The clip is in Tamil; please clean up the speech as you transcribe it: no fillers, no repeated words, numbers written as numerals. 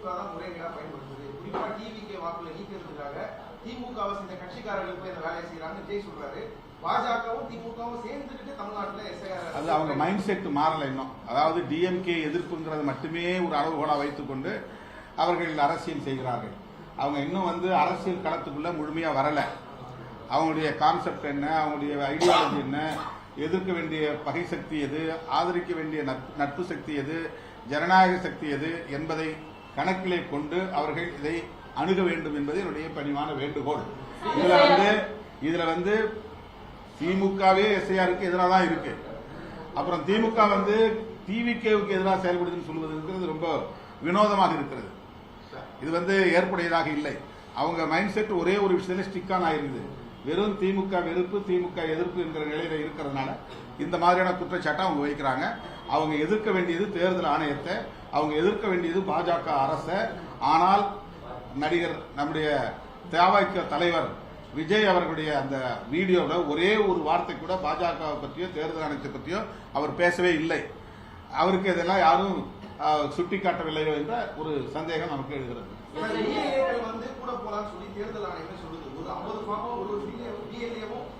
திமுக தான் முறைகேடா பயன்படுத்துது. குறிப்பா டிவிகே வாக்குல நீக்கிறதுக்காக திமுகவை சேர்ந்த கட்சிக்காரர்கள் போய் இந்த வேலையை செய்யறாங்க விஜய் சொல்றாரு. பாஜகவும் திமுகவும் சேர்ந்துக்கிட்டு தமிழ்நாட்டில் எஸ்ஐஆர் அது அவங்க மைண்ட் செட் மாறல இன்னும். அதாவது டிஎம்கே எதிர்ப்புங்கிறது மட்டுமே ஒரு அளவுகோலா வைத்துக்கொண்டு அவர்கள் அரசியல் செய்கிறார்கள். அவங்க இன்னும் அரசியல் களத்துக்குள்ள முழுமையா வரல. அவங்களுடைய கான்செப்ட் என்ன, அவங்களுடைய ஐடியாலஜி என்ன, எதிர்க்க வேண்டிய பகை சக்தி எது, ஆதரிக்க வேண்டிய நட்பு சக்தி எது, ஜனநாயக சக்தி எது என்பதை கணக்கிலே கொண்டு அவர்கள் இதை அணுக வேண்டும் என்பது என்னுடைய பணிவான வேண்டுகோள். இதுல திமுகவே எஸ்ஐஆருக்கு எதிராக தான் இருக்கு. அப்புறம் திமுக டிவிகேவுக்கு எதிராக செயல்படுதுன்னு சொல்வதுங்கிறது ரொம்ப வினோதமாக இருக்கிறது. இது ஏற்புடையதாக இல்லை. அவங்க மைண்ட் செட் ஒரே ஒரு விஷயத்துல ஸ்டிக் ஆன் ஆயிருக்குது. வெறும் திமுக வெறுப்பு, திமுக எதிர்ப்பு என்கிற நிலையில இருக்கிறதுனால இந்த மாதிரியான குற்றச்சாட்டை அவங்க வைக்கிறாங்க. அவங்க எதிர்க்க வேண்டியது தேர்தல் ஆணையத்தை, அவங்க எதிர்க்க வேண்டியது பாஜக அரசை. ஆனால் நடிகர் நம்முடைய தவிக தலைவர் விஜய் அவர்களுடைய அந்த வீடியோவில் ஒரே ஒரு வார்த்தை கூட பாஜகவை பற்றியோ தேர்தல் ஆணையத்தை பற்றியோ அவர் பேசவே இல்லை. அவருக்கு இதெல்லாம் யாரும் சுட்டிக்காட்டவில்லை என்ற ஒரு சந்தேகம் நமக்கு எழுகிறது. கூட போலான்னு சொல்லி தேர்தல் ஆணையம் சொல்லுது. ஒரு 50 ஃபார்மும் ஒரு